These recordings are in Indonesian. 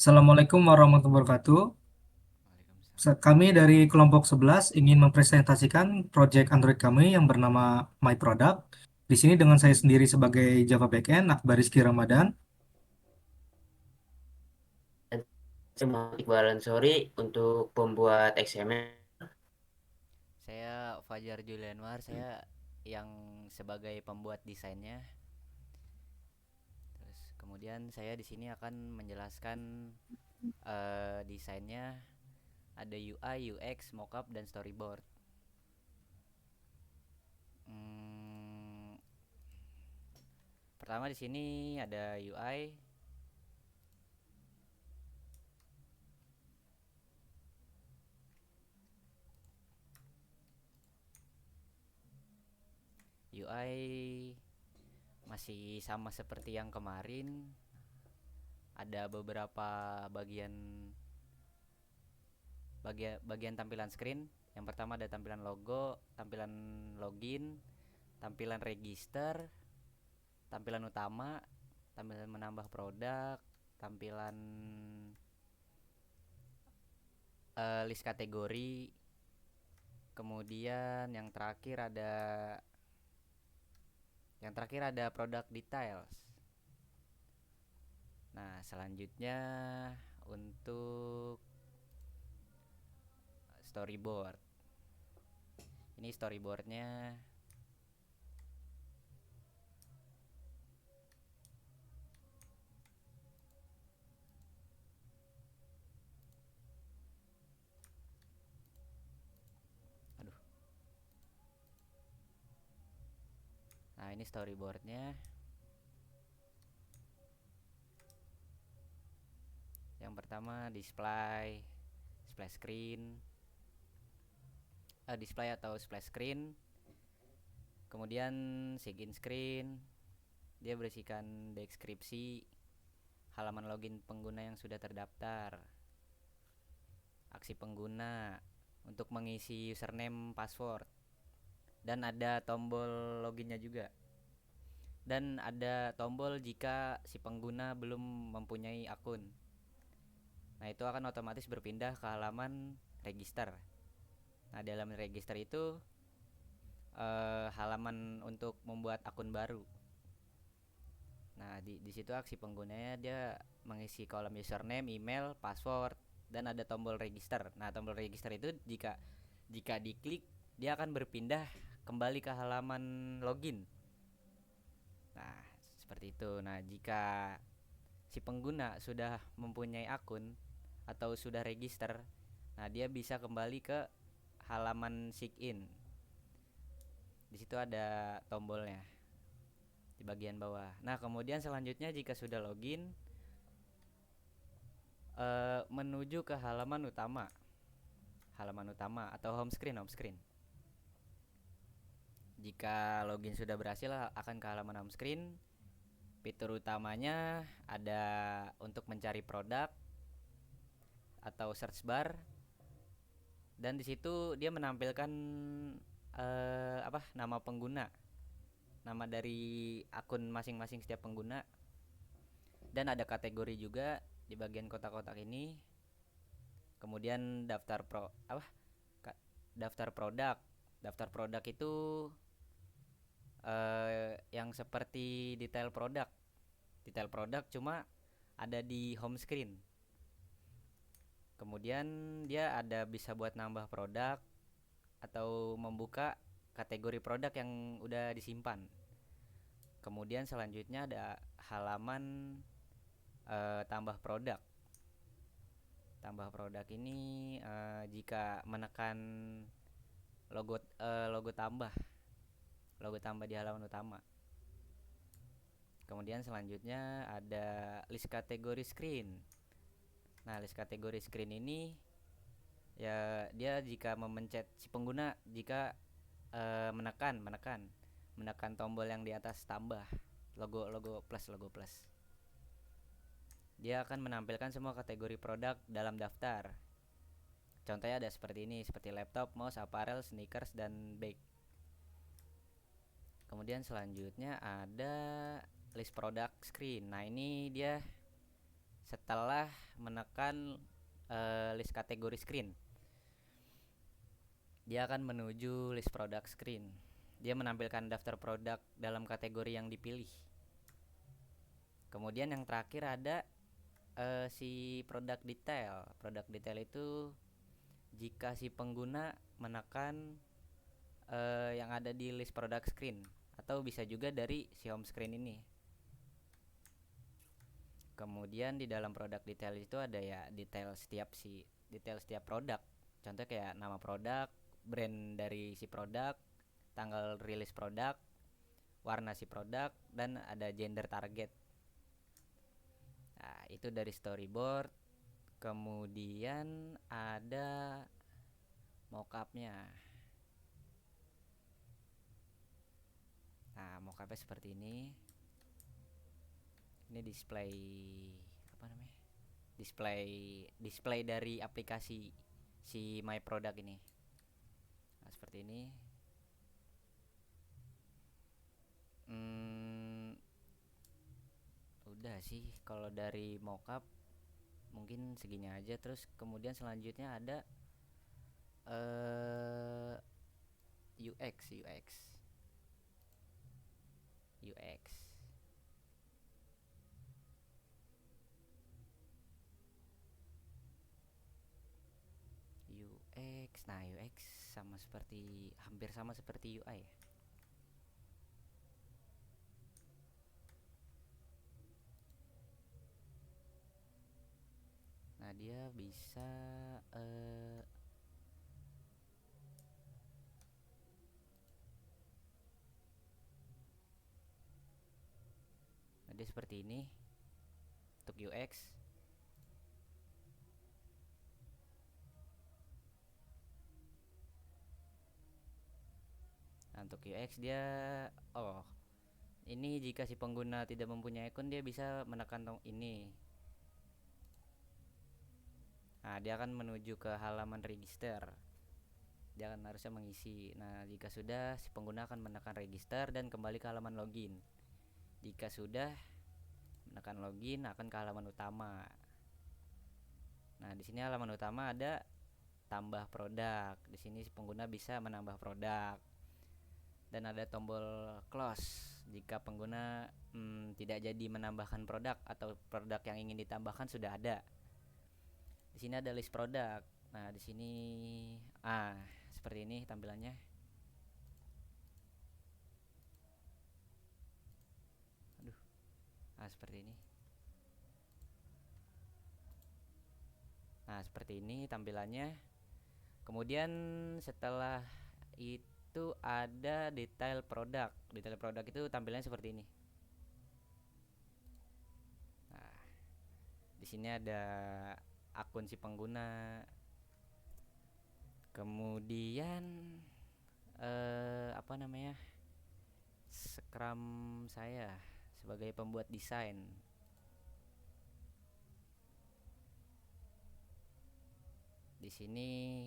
Assalamualaikum warahmatullahi wabarakatuh. Waalaikumsalam. Kami dari kelompok 11 ingin mempresentasikan proyek Android kami yang bernama My Product. Di sini dengan saya sendiri sebagai Java Backend, Akbar Rizky Ramadan. Dan saya Iqbal Ansori untuk pembuat XML. Saya Fajar Julianwar, saya yang sebagai pembuat desainnya. Terus kemudian saya di sini akan menjelaskan desainnya. Ada UI, UX, mockup dan storyboard. Hmm, Pertama di sini ada UI. UI masih sama seperti yang kemarin. Ada beberapa bagian bagian tampilan screen. Yang pertama ada tampilan logo, tampilan login, tampilan register, tampilan utama, tampilan menambah produk, tampilan list kategori, kemudian yang terakhir ada product details. Nah, selanjutnya untuk storyboard. Ini storyboardnya. Aduh. Nah, ini storyboardnya. Yang pertama display screen, display atau splash screen. Kemudian sign screen, dia berisikan deskripsi halaman login pengguna yang sudah terdaftar, aksi pengguna untuk mengisi username, password, dan ada tombol loginnya juga. Dan ada tombol jika si pengguna belum mempunyai akun. Nah, itu akan otomatis berpindah ke halaman register. Nah, di halaman register itu halaman untuk membuat akun baru. Nah, di situ aksi penggunanya dia mengisi kolom username, email, password, dan ada tombol register. Nah, tombol register itu jika diklik dia akan berpindah kembali ke halaman login. Nah, seperti itu. Nah, jika si pengguna sudah mempunyai akun atau sudah register, nah dia bisa kembali ke halaman sign in. Di situ ada tombolnya di bagian bawah. Nah, kemudian selanjutnya jika sudah login, menuju ke halaman utama atau home screen. Jika login sudah berhasil akan ke halaman home screen. Fitur utamanya ada untuk mencari produk atau search bar, dan di situ dia menampilkan nama pengguna, nama dari akun masing-masing setiap pengguna, dan ada kategori juga di bagian kotak-kotak ini. Kemudian daftar produk. Daftar produk itu yang seperti detail produk cuma ada di home screen. Kemudian dia ada bisa buat nambah produk atau membuka kategori produk yang udah disimpan. Kemudian selanjutnya ada halaman tambah produk. Tambah produk ini jika menekan logo tambah di halaman utama. Kemudian selanjutnya ada list kategori screen. Nah, list kategori screen ini ya dia jika memencet si pengguna, jika menekan tombol yang di atas tambah logo plus, dia akan menampilkan semua kategori produk dalam daftar. Contohnya ada seperti ini, seperti laptop, mouse, apparel, sneakers, dan bag. Kemudian selanjutnya ada list product screen. Nah, ini dia setelah menekan list kategori screen. Dia akan menuju list product screen. Dia menampilkan daftar produk dalam kategori yang dipilih. Kemudian yang terakhir ada si product detail. Product detail itu jika si pengguna menekan yang ada di list product screen, atau bisa juga dari si home screen ini. Kemudian di dalam product detail itu ada ya detail setiap produk. Contohnya kayak nama produk, brand dari si produk, tanggal rilis produk, warna si produk, dan ada gender target. Nah, itu dari storyboard. Kemudian ada mockupnya. Nah, mockupnya seperti ini. Ini display apa namanya? Display dari aplikasi si My Product ini. Nah, seperti ini. Udah sih kalau dari mockup mungkin segini aja. Terus kemudian selanjutnya ada UX. Nah, UX hampir sama seperti UI ya. Nah, dia bisa nah, dia seperti ini untuk UX. Nah, untuk UX dia ini jika si pengguna tidak mempunyai akun, dia bisa menekan ini. Nah, dia akan menuju ke halaman register. Dia akan harusnya mengisi. Nah, jika sudah, si pengguna akan menekan register dan kembali ke halaman login. Jika sudah menekan login, akan ke halaman utama. Nah, di sini halaman utama ada tambah produk. Di sini si pengguna bisa menambah produk. Dan ada tombol close jika pengguna tidak jadi menambahkan produk atau produk yang ingin ditambahkan sudah ada. Di sini ada list produk. Nah, di sini seperti ini tampilannya. Seperti ini. Nah, seperti ini tampilannya. Kemudian setelah itu ada detail produk. Detail produk itu tampilannya seperti ini. Nah, di sini ada akun si pengguna. Kemudian Scrum saya sebagai pembuat desain. Di sini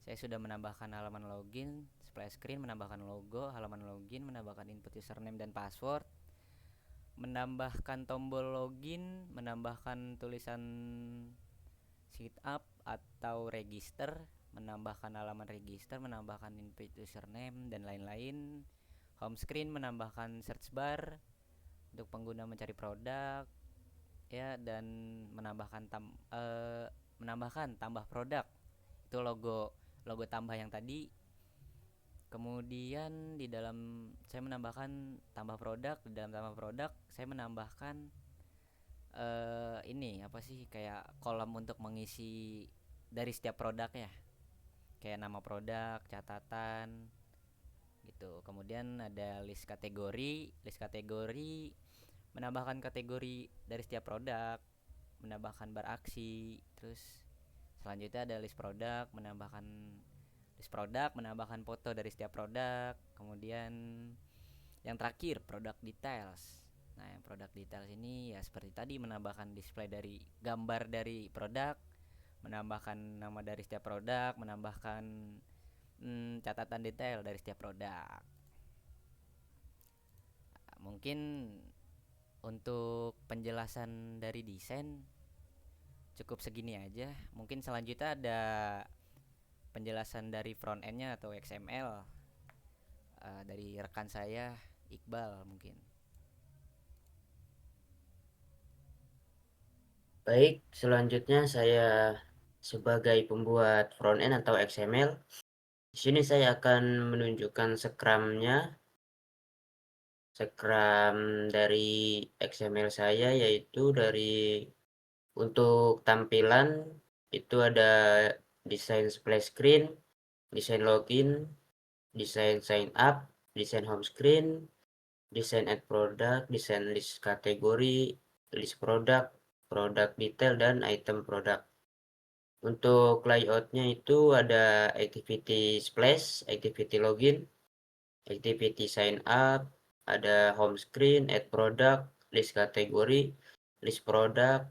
saya sudah menambahkan halaman login, splash screen, menambahkan logo, halaman login, menambahkan input username dan password, menambahkan tombol login, menambahkan tulisan sign up atau register, menambahkan halaman register, menambahkan input username dan lain-lain. Home screen menambahkan search bar untuk pengguna mencari produk ya, dan menambahkan tambah produk. Itu logo tambah yang tadi. Kemudian di dalam saya menambahkan tambah produk. Di dalam tambah produk saya menambahkan ini apa sih, kayak kolom untuk mengisi dari setiap produk ya, kayak nama produk, catatan gitu. Kemudian ada list kategori menambahkan kategori dari setiap produk, menambahkan bar aksi. Terus selanjutnya ada list produk, menambahkan foto dari setiap produk. Kemudian yang terakhir product details. Nah, yang product details ini ya seperti tadi, menambahkan display dari gambar dari produk, menambahkan nama dari setiap produk, menambahkan catatan detail dari setiap produk. Mungkin Untuk penjelasan dari desain cukup segini aja. Mungkin selanjutnya ada penjelasan dari front endnya atau XML dari rekan saya Iqbal mungkin. Baik, selanjutnya saya sebagai pembuat front end atau XML. Di sini saya akan menunjukkan Scrum dari XML saya, yaitu untuk tampilan itu ada desain splash screen, desain login, desain sign up, desain home screen, desain add product, desain list kategori, list product, product detail, dan item product. Untuk layoutnya itu ada activity splash, activity login, activity sign up, ada home screen, add product, list kategori, list product,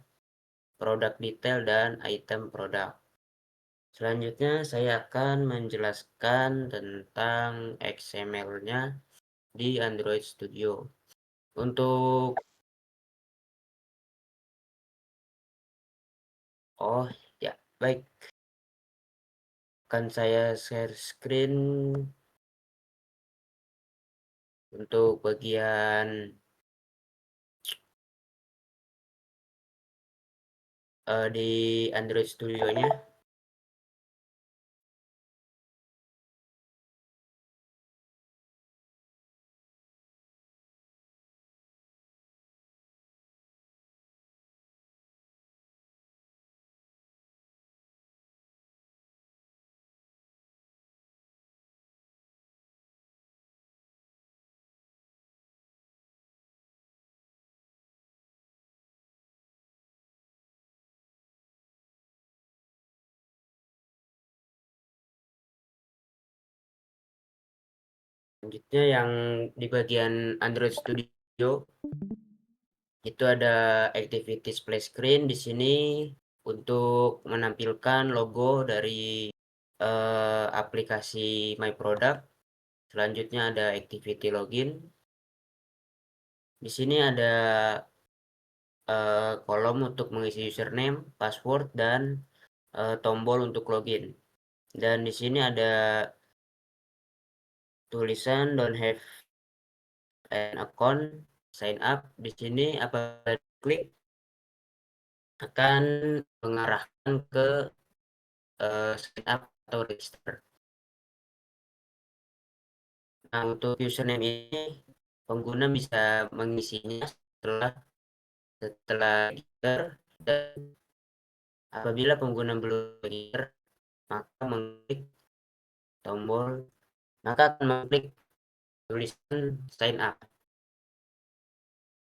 product detail, dan item product. Selanjutnya saya akan menjelaskan tentang XML-nya di Android Studio. Untuk oh ya, baik, akan saya share screen untuk bagian di Android Studio-nya. Selanjutnya yang di bagian Android Studio itu ada activity splash screen di sini untuk menampilkan logo dari aplikasi My Product. Selanjutnya ada activity login. Di sini ada kolom untuk mengisi username, password, dan tombol untuk login. Dan di sini ada tulisan don't have an account, sign up. Di sini apabila klik akan mengarahkan ke sign up atau register. Nah, untuk username ini pengguna bisa mengisinya setelah register, dan apabila pengguna belum register maka mengklik tombol maka akan mengklik tulisan sign up.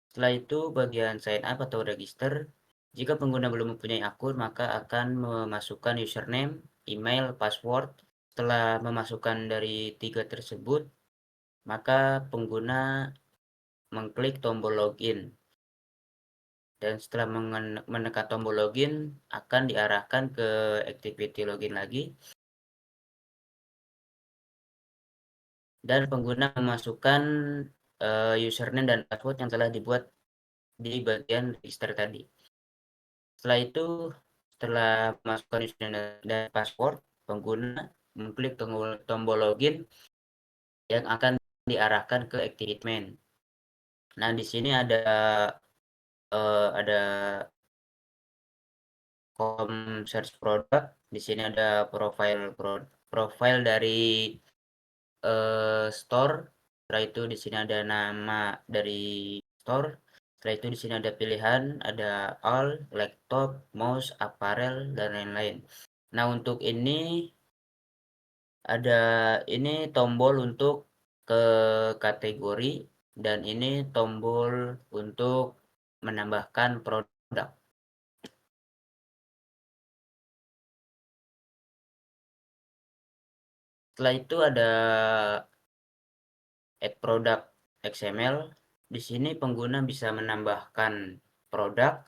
Setelah itu bagian sign up atau register, jika pengguna belum mempunyai akun maka akan memasukkan username, email, password. Setelah memasukkan dari tiga tersebut, maka pengguna mengklik tombol login. Dan setelah menekan tombol login, akan diarahkan ke activity login lagi. Dan pengguna memasukkan username dan password yang telah dibuat di bagian register tadi. Setelah itu, setelah memasukkan username dan password, pengguna mengklik tombol login yang akan diarahkan ke activity main. Nah, di sini ada kolom search product. Di sini ada profile dari store. Setelah itu di sini ada nama dari store. Setelah itu di sini ada pilihan, ada all, laptop, mouse, apparel, dan lain-lain. Nah, untuk ini tombol untuk ke kategori, dan ini tombol untuk menambahkan produk. Setelah itu ada add product XML. Di sini pengguna bisa menambahkan produk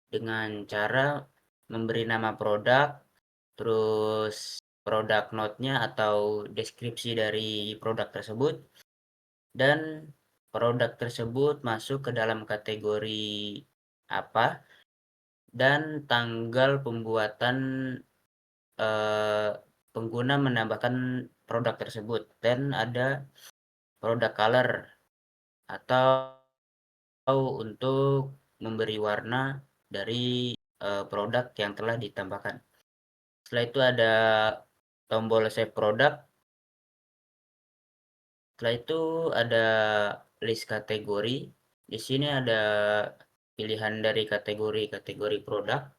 dengan cara memberi nama produk, terus produk note-nya atau deskripsi dari produk tersebut, dan produk tersebut masuk ke dalam kategori apa, dan tanggal pembuatan pengguna menambahkan produk tersebut, dan ada produk color atau untuk memberi warna dari produk yang telah ditambahkan. Setelah itu ada tombol save product. Setelah itu ada list kategori. Di sini ada pilihan dari kategori produk.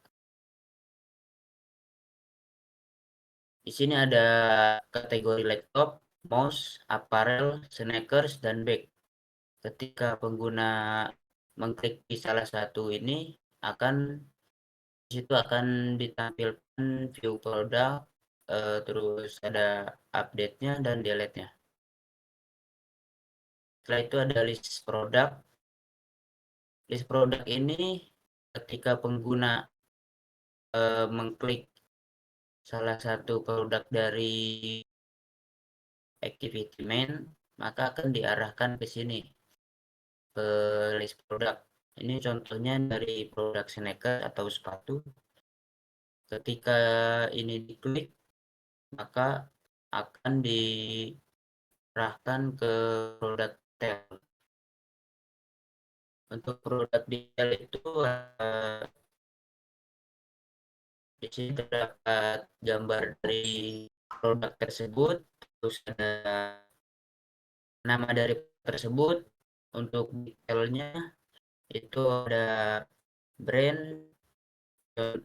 Di sini ada kategori laptop, mouse, apparel, sneakers, dan bag. Ketika pengguna mengklik di salah satu ini, di situ akan ditampilkan view produk, terus ada update-nya dan delete-nya. Setelah itu ada list produk. List produk ini ketika pengguna mengklik salah satu produk dari activity main, maka akan diarahkan ke sini, ke list produk. Ini contohnya dari produk sneaker atau sepatu. Ketika ini diklik, maka akan diarahkan ke produk detail. Untuk produk detail itu di sini terdapat gambar dari produk tersebut, terus ada nama dari produk tersebut. Untuk detailnya itu ada brand,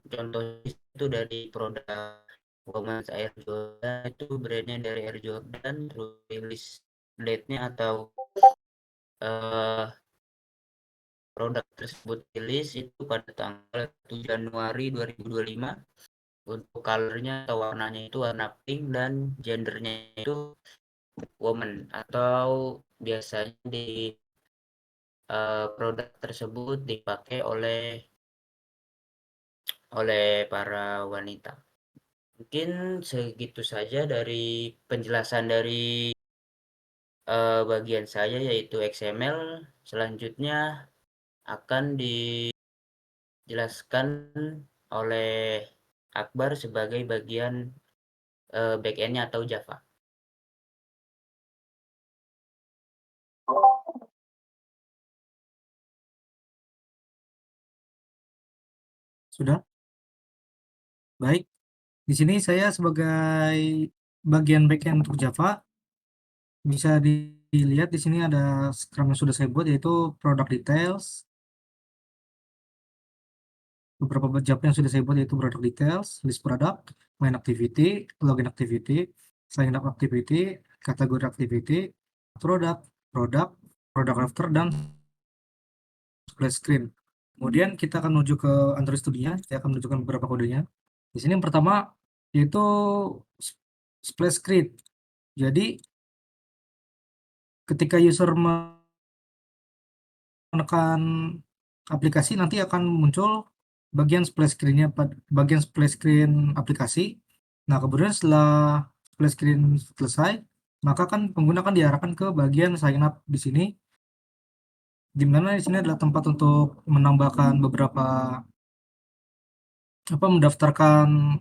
contohnya itu dari produk Women's Air Jordan, itu brandnya dari Air Jordan, terus rilis date-nya atau produk tersebut rilis itu pada tanggal 1 Januari 2025. Untuk colornya atau warnanya itu warna pink, dan gendernya itu woman, atau biasanya di produk tersebut dipakai oleh para wanita. Mungkin segitu saja dari penjelasan dari bagian saya, yaitu XML. Selanjutnya akan dijelaskan oleh Akbar sebagai bagian backend-nya atau Java. Sudah? Baik. Di sini saya sebagai bagian backend untuk Java, bisa dilihat di sini ada Scrum yang sudah saya buat, yaitu product details. Beberapa job yang sudah saya buat yaitu product details, list product, main activity, login activity, sign up activity, kategori activity, product, product, product after, dan splash screen. Kemudian kita akan menuju ke Android Studio-nya. Saya akan menunjukkan beberapa kodenya. Di sini yang pertama yaitu splash screen. Jadi ketika user menekan aplikasi, nanti akan muncul bagian splash screen-nya, bagian splash screen aplikasi. Nah, kemudian setelah splash screen selesai, maka kan pengguna akan diarahkan ke bagian sign up di sini, di mana di sini adalah tempat untuk menambahkan beberapa mendaftarkan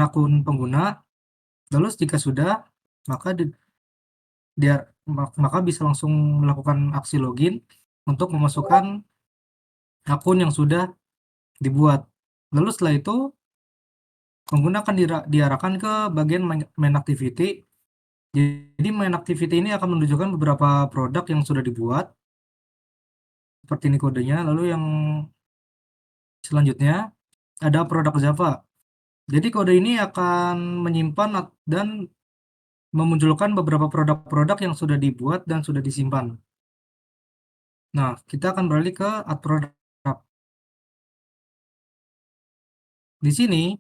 akun pengguna. Lalu jika sudah, maka maka bisa langsung melakukan aksi login untuk memasukkan akun yang sudah dibuat. Lalu setelah itu pengguna akan diarahkan ke bagian main activity. Jadi main activity ini akan menunjukkan beberapa produk yang sudah dibuat. Seperti ini kodenya. Lalu yang selanjutnya ada produk Java. Jadi kode ini akan menyimpan dan memunculkan beberapa produk-produk yang sudah dibuat dan sudah disimpan. Nah, kita akan beralih ke add product. Di sini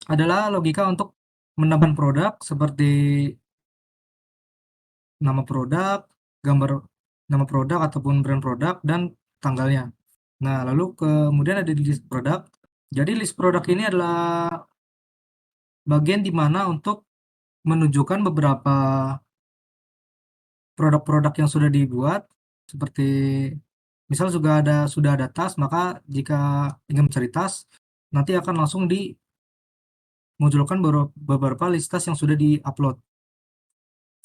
adalah logika untuk menambahkan produk seperti nama produk, gambar nama produk ataupun brand produk, dan tanggalnya. Nah, lalu kemudian ada di list produk. Jadi list produk ini adalah bagian di mana untuk menunjukkan beberapa produk-produk yang sudah dibuat, seperti misal sudah ada tas, maka jika ingin mencari tas, nanti akan langsung dimunculkan beberapa list tas yang sudah di-upload.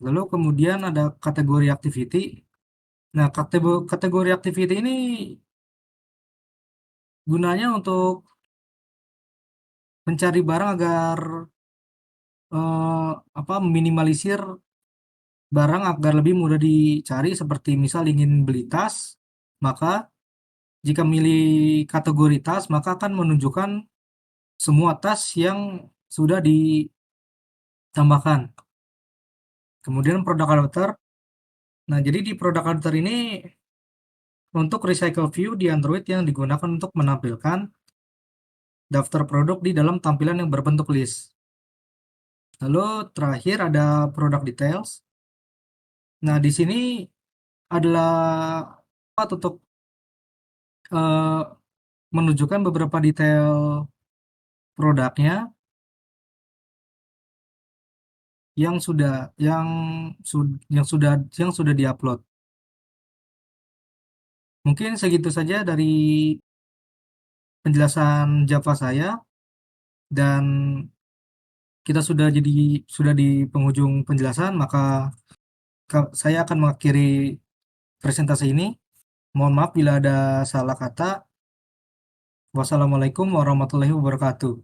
Lalu kemudian ada kategori activity. Nah, kategori activity ini gunanya untuk mencari barang agar meminimalisir barang agar lebih mudah dicari, seperti misal ingin beli tas, maka jika milih kategori tas, maka akan menunjukkan semua tas yang sudah ditambahkan. Kemudian product adapter. Nah, jadi di product adapter ini untuk recycle view di Android yang digunakan untuk menampilkan daftar produk di dalam tampilan yang berbentuk list. Lalu terakhir ada product details. Nah, di sini adalah untuk menunjukkan beberapa detail produknya yang sudah diupload. Mungkin segitu saja dari penjelasan Java saya, dan kita sudah di penghujung penjelasan, maka saya akan mengakhiri presentasi ini. Mohon maaf bila ada salah kata. Wassalamualaikum warahmatullahi wabarakatuh.